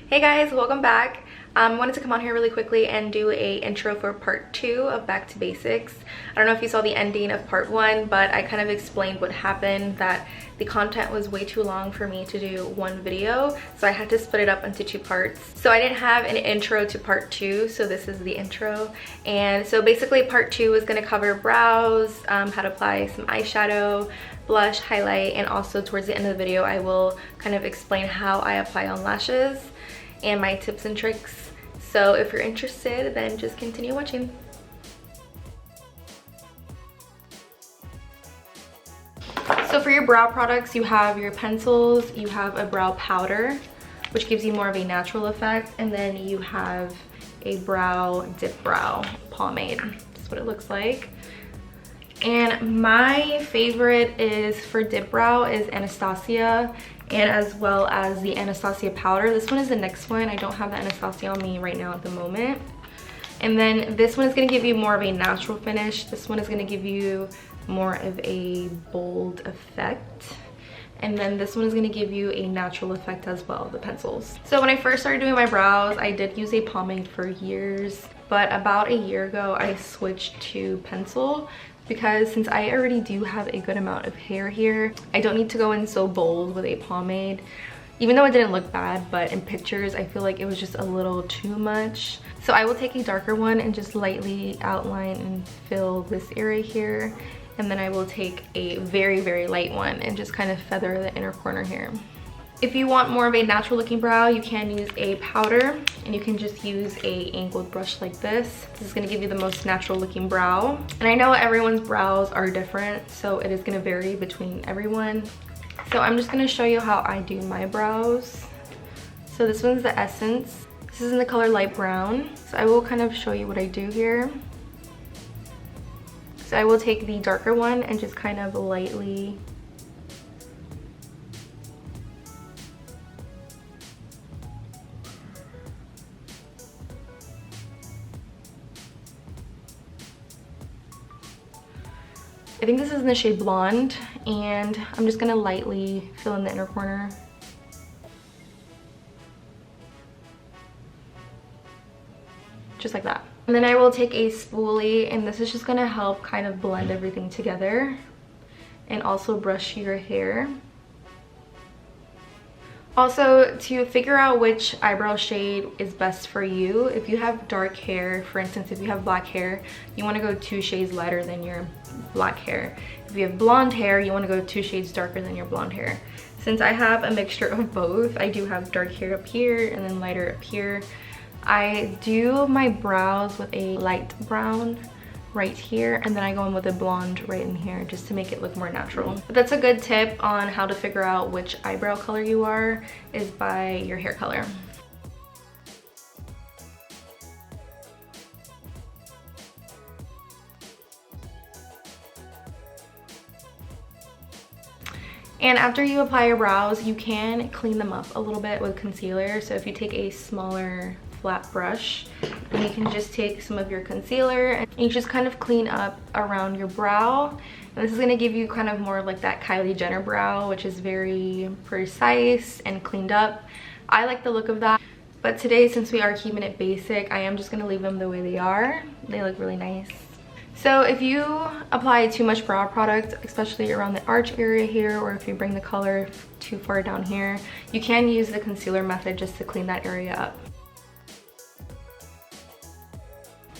Hey guys, welcome back. I wanted to come on here really quickly and do a intro for part 2 of Back to Basics. I don't know if you saw the ending of part 1, but I kind of explained what happened, that the content was way too long for me to do one video, so I had to split it up into 2 parts. So I didn't have an intro to part 2, so this is the intro. And so basically part 2 is going to cover brows, how to apply some eyeshadow, blush, highlight, and also towards the end of the video I will kind of explain how I apply on lashes and my tips and tricks. So if you're interested, then just continue watching. So for your brow products, you have your pencils, you have a brow powder, which gives you more of a natural effect, and then you have a brow dip brow pomade. That's what it looks like. And my favorite is for dip brow is Anastasia, and as well as the Anastasia powder. This one is the next one. I don't have the Anastasia on me right now at the moment. And then this one is going to give you more of a natural finish. This one is going to give you more of a bold effect. And then this one is going to give you a natural effect as well, the pencils. So when I first started doing my brows, I did use a pomade for years. But about a year ago, I switched to pencil, because since I already do have a good amount of hair here, I don't need to go in so bold with a pomade. Even though it didn't look bad, but in pictures I feel like it was just a little too much. So I will take a darker one and just lightly outline and fill this area here. And then I will take a very, very light one and just kind of feather the inner corner here. If you want more of a natural looking brow, you can use a powder, and you can just use a angled brush like this. This is going to give you the most natural looking brow. And I know everyone's brows are different, so it is going to vary between everyone. So I'm just going to show you how I do my brows. So this one's the Essence. This is in the color light brown. So I will kind of show you what I do here. So I will take the darker one and just kind of lightly I think this is in the shade Blonde, and I'm just gonna lightly fill in the inner corner. Just like that. And then I will take a spoolie, and this is just gonna help kind of blend everything together and also brush your hair. Also, to figure out which eyebrow shade is best for you, if you have dark hair, for instance, if you have black hair, you want to go 2 shades lighter than your black hair. If you have blonde hair, you want to go 2 shades darker than your blonde hair. Since I have a mixture of both, I do have dark hair up here and then lighter up here. I do my brows with a light brown right here, and then I go in with a blonde right in here just to make it look more natural. But that's a good tip on how to figure out which eyebrow color you are, is by your hair color. And after you apply your brows, you can clean them up a little bit with concealer. So if you take a smaller flat brush, and you can just take some of your concealer and you just kind of clean up around your brow. And this is going to give you kind of more like that Kylie Jenner brow, which is very precise and cleaned up. I like the look of that. But today, since we are keeping it basic, I am just going to leave them the way they are. They look really nice. So if you apply too much brow product, especially around the arch area here, or if you bring the color too far down here, you can use the concealer method just to clean that area up.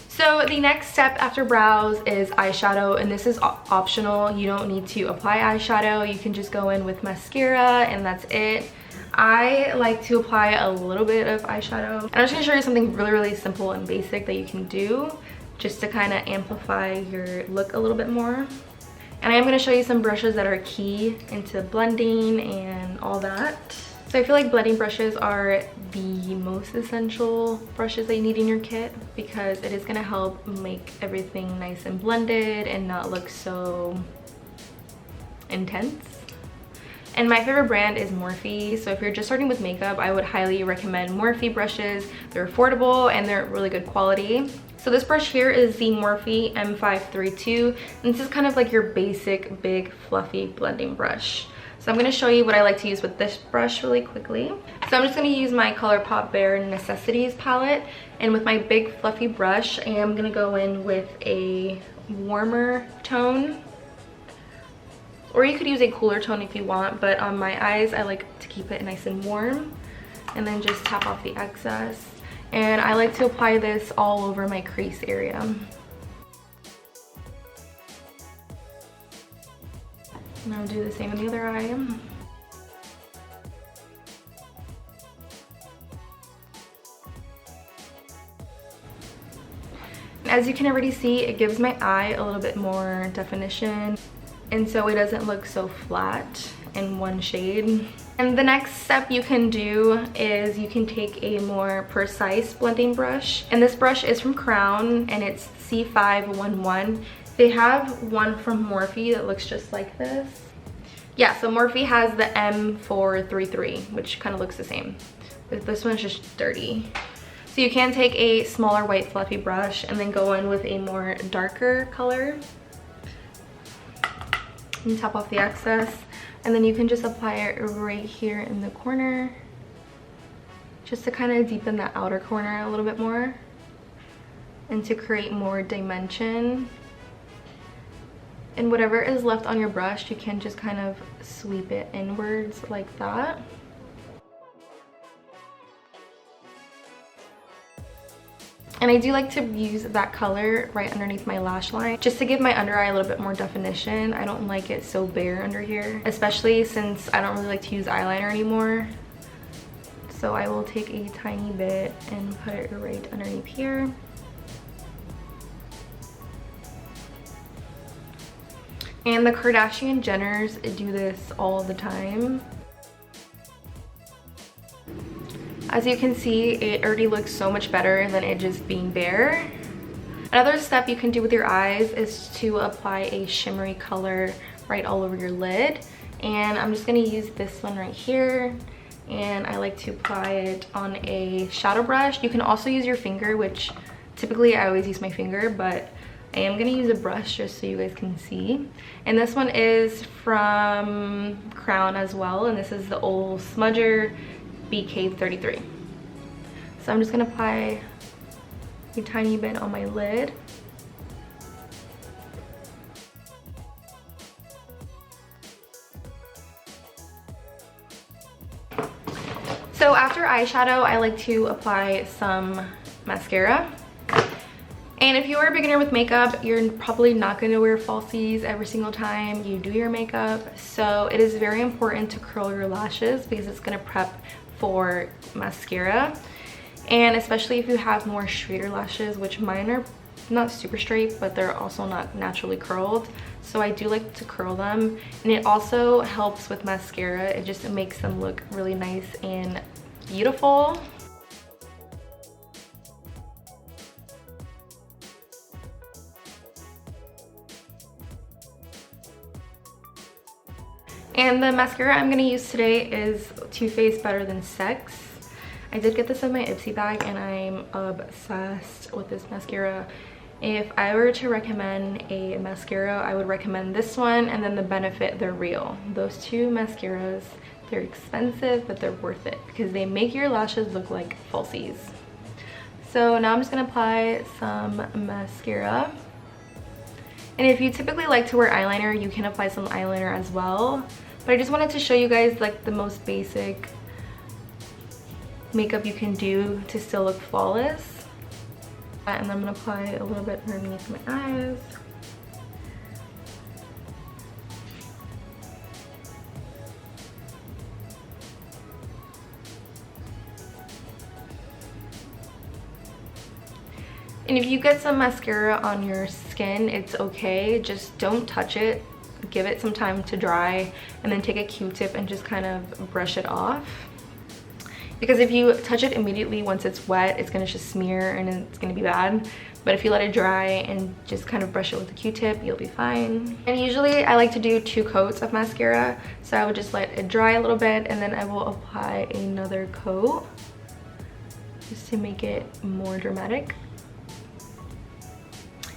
So the next step after brows is eyeshadow, and this is optional. You don't need to apply eyeshadow. You can just go in with mascara and that's it. I like to apply a little bit of eyeshadow. And I'm just gonna show you something really, really simple and basic that you can do just to kind of amplify your look a little bit more. And I am gonna show you some brushes that are key into blending and all that. So I feel like blending brushes are the most essential brushes that you need in your kit, because it is going to help make everything nice and blended and not look so intense. And my favorite brand is Morphe. So if you're just starting with makeup, I would highly recommend Morphe brushes. They're affordable and they're really good quality. So this brush here is the Morphe M532. And this is kind of like your basic, big, fluffy blending brush. So I'm going to show you what I like to use with this brush really quickly. So I'm just going to use my Colourpop Bare Necessities palette, and with my big fluffy brush I am going to go in with a warmer tone, or you could use a cooler tone if you want, but on my eyes I like to keep it nice and warm, and then just tap off the excess. And I like to apply this all over my crease area. And I'll do the same in the other eye. As you can already see, it gives my eye a little bit more definition, and so it doesn't look so flat in one shade. And the next step you can do is you can take a more precise blending brush, and this brush is from Crown and it's C511. They have one from Morphe that looks just like this. Yeah, so Morphe has the M433, which kind of looks the same, but this one's just dirty. So you can take a smaller white fluffy brush and then go in with a more darker color and tap off the excess, and then you can just apply it right here in the corner just to kind of deepen that outer corner a little bit more and to create more dimension. And whatever is left on your brush, you can just kind of sweep it inwards like that. And I do like to use that color right underneath my lash line just to give my under eye a little bit more definition. I don't like it so bare under here, especially since I don't really like to use eyeliner anymore. So I will take a tiny bit and put it right underneath here. And the Kardashian Jenners do this all the time. As you can see, it already looks so much better than it just being bare. Another step you can do with your eyes is to apply a shimmery color right all over your lid. And I'm just going to use this one right here. And I like to apply it on a shadow brush. You can also use your finger, which typically I always use my finger, but I am going to use a brush just so you guys can see. And this one is from Crown as well, and this is the old Smudger BK33. So I'm just going to apply a tiny bit on my lid. So after eyeshadow, I like to apply some mascara. And if you are a beginner with makeup, you're probably not going to wear falsies every single time you do your makeup. So it is very important to curl your lashes because it's going to prep for mascara. And especially if you have more straighter lashes, which mine are not super straight, but they're also not naturally curled. So I do like to curl them. And it also helps with mascara. It just makes them look really nice and beautiful. And the mascara I'm going to use today is Too Faced Better Than Sex. I did get this in my Ipsy bag and I'm obsessed with this mascara. If I were to recommend a mascara, I would recommend this one and then the Benefit They're Real. Those two mascaras, they're expensive, but they're worth it because they make your lashes look like falsies. So now I'm just going to apply some mascara. And if you typically like to wear eyeliner, you can apply some eyeliner as well. But I just wanted to show you guys like the most basic makeup you can do to still look flawless. And then I'm going to apply a little bit underneath my eyes. And if you get some mascara on your skin, it's okay. Just don't touch it. Give it some time to dry and then take a Q-tip and just kind of brush it off. Because if you touch it immediately once it's wet, it's going to just smear and it's going to be bad. But if you let it dry and just kind of brush it with a Q-tip, you'll be fine. And usually I like to do 2 coats of mascara. So I would just let it dry a little bit and then I will apply another coat just to make it more dramatic.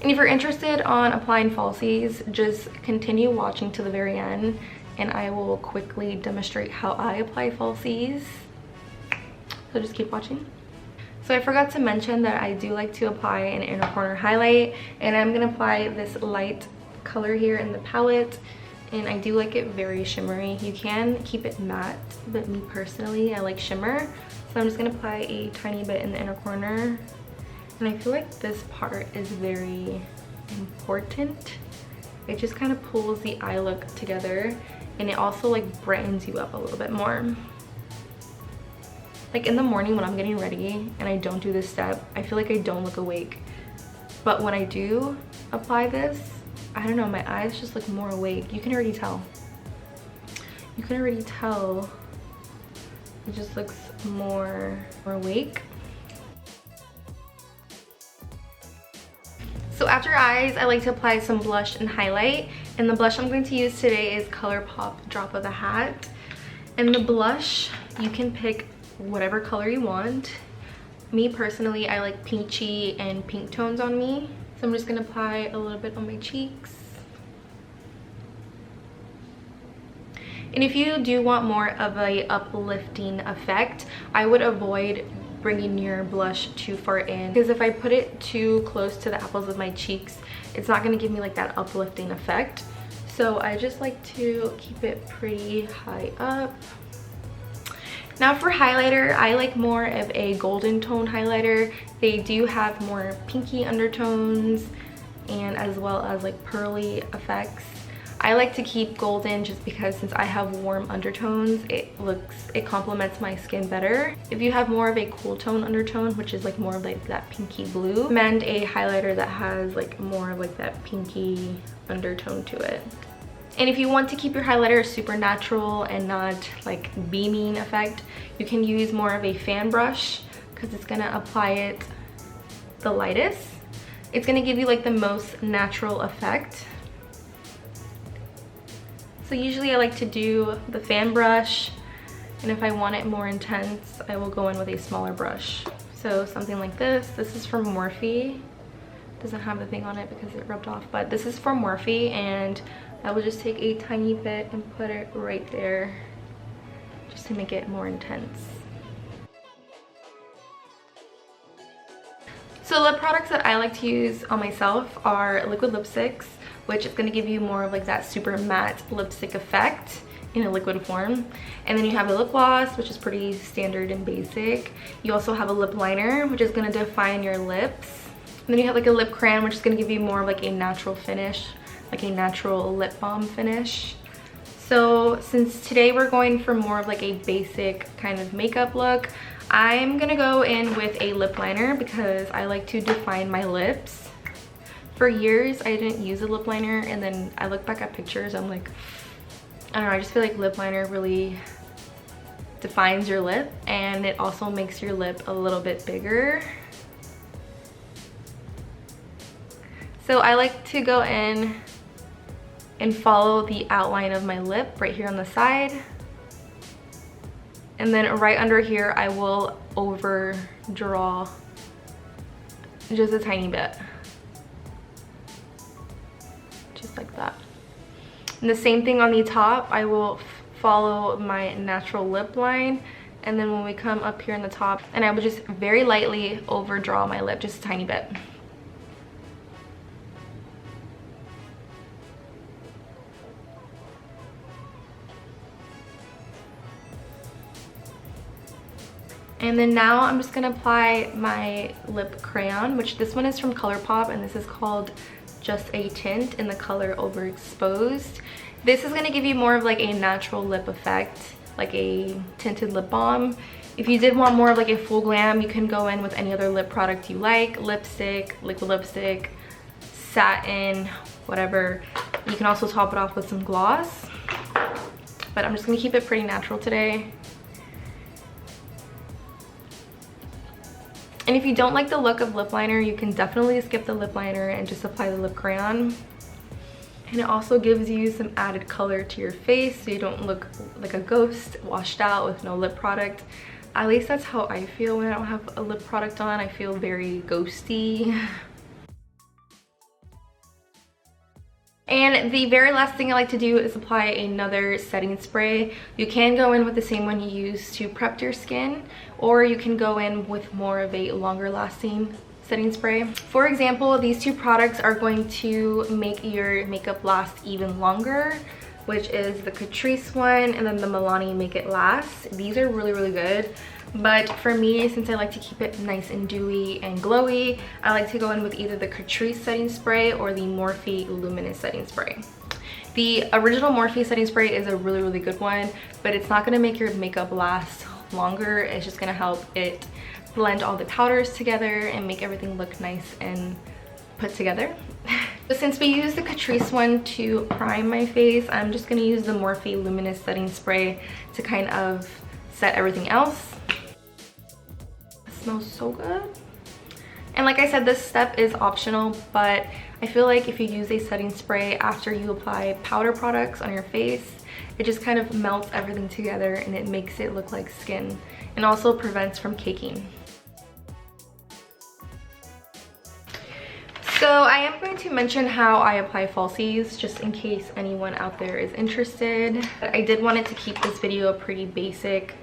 And if you're interested on applying falsies, just continue watching to the very end and I will quickly demonstrate how I apply falsies. So just keep watching. So I forgot to mention that I do like to apply an inner corner highlight, and I'm gonna apply this light color here in the palette, and I do like it very shimmery. You can keep it matte, but me personally, I like shimmer. So I'm just gonna apply a tiny bit in the inner corner, and I feel like this part is very important. It just kind of pulls the eye look together, and it also like brightens you up a little bit more. Like in the morning when I'm getting ready and I don't do this step, I feel like I don't look awake. But when I do apply this, I don't know, my eyes just look more awake. You can already tell. You can already tell it just looks more awake. So after eyes, I like to apply some blush and highlight. And the blush I'm going to use today is Colourpop Drop of the Hat. And the blush, you can pick whatever color you want. Me personally, I like peachy and pink tones on me. So I'm just gonna apply a little bit on my cheeks. And if you do want more of a uplifting effect, I would avoid bringing your blush too far in, because if I put it too close to the apples of my cheeks, it's not gonna give me like that uplifting effect. So I just like to keep it pretty high up. Now for highlighter, I like more of a golden tone highlighter. They do have more pinky undertones and as well as like pearly effects. I like to keep golden just because since I have warm undertones, it complements my skin better. If you have more of a cool tone undertone, which is like more of like that pinky blue, I recommend a highlighter that has like more of like that pinky undertone to it. And if you want to keep your highlighter super natural and not like beaming effect, you can use more of a fan brush because it's gonna apply it the lightest. It's gonna give you like the most natural effect. So usually I like to do the fan brush, and if I want it more intense, I will go in with a smaller brush. So something like this. This is from Morphe. Doesn't have the thing on it because it rubbed off, but this is from Morphe, and I will just take a tiny bit and put it right there just to make it more intense. So the products that I like to use on myself are liquid lipsticks, which is going to give you more of like that super matte lipstick effect in a liquid form. And then you have a lip gloss, which is pretty standard and basic. You also have a lip liner, which is going to define your lips. And then you have like a lip crayon, which is going to give you more of like a natural finish, like a natural lip balm finish. So since today we're going for more of like a basic kind of makeup look, I'm gonna go in with a lip liner because I like to define my lips. For years I didn't use a lip liner, and then I look back at pictures, I'm like, I don't know, I just feel like lip liner really defines your lip, and it also makes your lip a little bit bigger. So I like to go in and follow the outline of my lip right here on the side. And then right under here, I will overdraw just a tiny bit. Just like that. And the same thing on the top, I will follow my natural lip line. And then when we come up here on the top, and I will just very lightly overdraw my lip, just a tiny bit. And then now I'm just gonna apply my lip crayon, which this one is from Colourpop, and this is called Just a Tint in the color Overexposed. This is gonna give you more of like a natural lip effect, like a tinted lip balm. If you did want more of like a full glam, you can go in with any other lip product you like, lipstick, liquid lipstick, satin, whatever. You can also top it off with some gloss, but I'm just gonna keep it pretty natural today. And if you don't like the look of lip liner, you can definitely skip the lip liner and just apply the lip crayon. And it also gives you some added color to your face so you don't look like a ghost washed out with no lip product. At least that's how I feel when I don't have a lip product on. I feel very ghosty. And the very last thing I like to do is apply another setting spray. You can go in with the same one you use to prep your skin, or you can go in with more of a longer lasting setting spray. For example, these two products are going to make your makeup last even longer, which is the Catrice one and then the Milani Make It Last. These are really, really good. But for me, since I like to keep it nice and dewy and glowy, I like to go in with either the Catrice setting spray or the Morphe Luminous setting spray. The original Morphe setting spray is a really, really good one, but it's not gonna make your makeup last longer. It's just gonna help it blend all the powders together and make everything look nice and put together. So since we use the Catrice one to prime my face, I'm just gonna use the Morphe Luminous setting spray to kind of set everything else. Smells so good. And like I said, this step is optional, but I feel like if you use a setting spray after you apply powder products on your face, it just kind of melts everything together and it makes it look like skin, and also prevents from caking. So I am going to mention how I apply falsies, just in case anyone out there is interested. I did want it to keep this video pretty basic,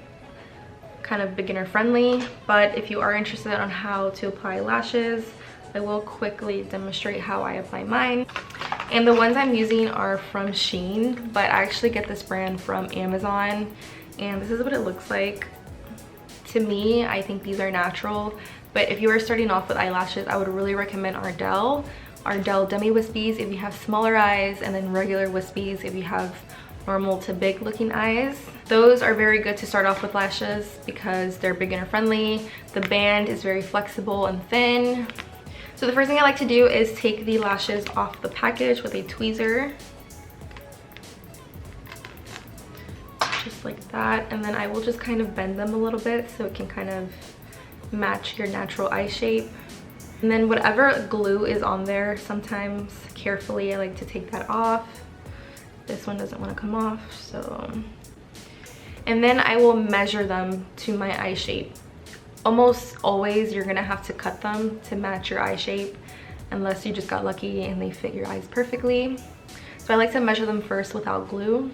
kind of beginner friendly, but if you are interested on how to apply lashes, I will quickly demonstrate how I apply mine. And the ones I'm using are from Shein, but I actually get this brand from Amazon, and this is what it looks like. To me, I think these are natural, but if you are starting off with eyelashes, I would really recommend Ardell Demi Wispies if you have smaller eyes, and then regular Wispies if you have normal to big looking eyes. Those are very good to start off with lashes because they're beginner friendly. The band is very flexible and thin. So the first thing I like to do is take the lashes off the package with a tweezer. Just like that. And then I will just kind of bend them a little bit so it can kind of match your natural eye shape. And then whatever glue is on there, sometimes carefully I like to take that off. This one doesn't want to come off, so. And then I will measure them to my eye shape. Almost always you're gonna have to cut them to match your eye shape, unless you just got lucky and they fit your eyes perfectly. So I like to measure them first without glue.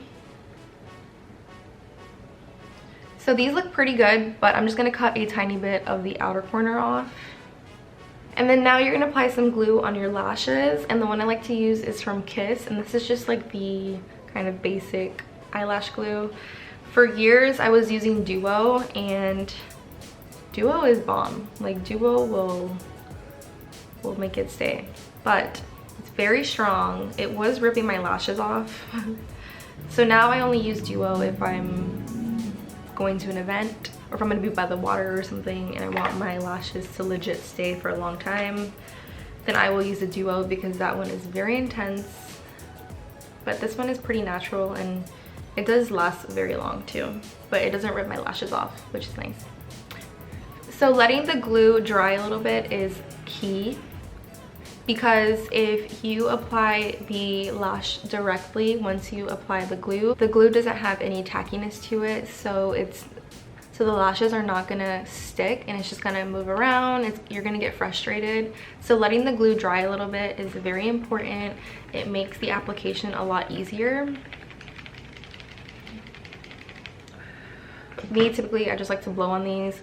So these look pretty good, but I'm just gonna cut a tiny bit of the outer corner off. And then now you're gonna apply some glue on your lashes, and the one I like to use is from Kiss, and this is just like the kind of basic eyelash glue. For years I was using Duo, and Duo is bomb. Like, Duo will make it stay, but it's very strong. It was ripping my lashes off. So now I only use Duo if I'm going to an event, or if I'm gonna be by the water or something and I want my lashes to legit stay for a long time, then I will use a Duo because that one is very intense. But this one is pretty natural and it does last very long too, but it doesn't rip my lashes off, which is nice. So letting the glue dry a little bit is key, because if you apply the lash directly once you apply the glue doesn't have any tackiness to it, so the lashes are not gonna stick and it's just gonna move around. You're gonna get frustrated. So letting the glue dry a little bit is very important. It makes the application a lot easier. Me, typically I just like to blow on these,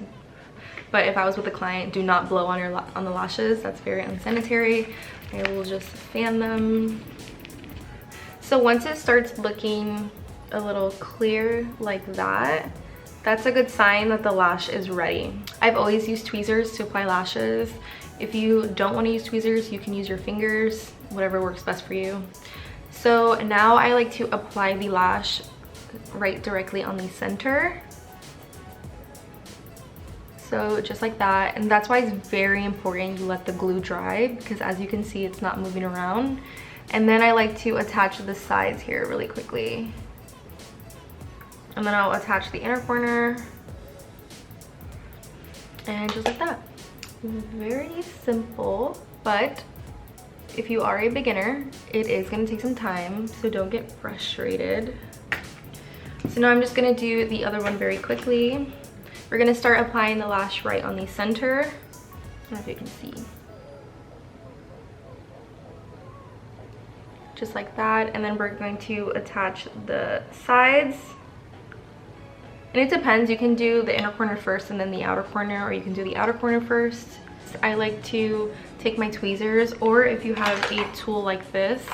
but if I was with a client, do not blow on the lashes. That's very unsanitary. I will just fan them. So once it starts looking a little clear like that, that's a good sign that the lash is ready. I've always used tweezers to apply lashes. If you don't want to use tweezers, you can use your fingers, whatever works best for you. So now I like to apply the lash right directly on the center. So just like that, and that's why it's very important you let the glue dry, because as you can see, it's not moving around. And then I like to attach the sides here really quickly. And then I'll attach the inner corner. And just like that. Very simple, but if you are a beginner, it is gonna take some time, so don't get frustrated. So now I'm just gonna do the other one very quickly. We're gonna start applying the lash right on the center. I don't know if you can see. just like that. And then we're going to attach the sides. And it depends, you can do the inner corner first and then the outer corner, or you can do the outer corner first. I like to take my tweezers, or if you have a tool like this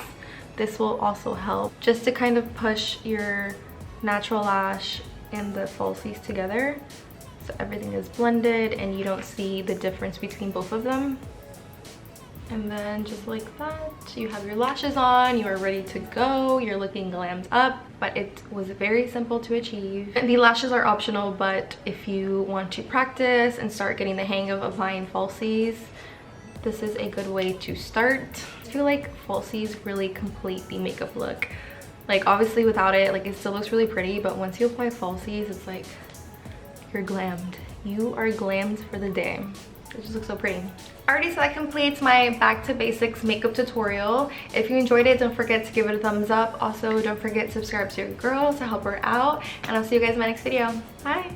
will also help, just to kind of push your natural lash and the falsies together so everything is blended and you don't see the difference between both of them. And then just like that, you have your lashes on, you are ready to go, you're looking glammed up. But it was very simple to achieve. And the lashes are optional, but if you want to practice and start getting the hang of applying falsies, this is a good way to start. I feel like falsies really complete the makeup look. Like obviously without it, like it still looks really pretty, but once you apply falsies, it's like you're glammed. You are glammed for the day. It just looks so pretty. Alrighty, so that completes my back to basics makeup tutorial. If you enjoyed it, don't forget to give it a thumbs up. Also, don't forget to subscribe to your girl to help her out. And I'll see you guys in my next video. Bye!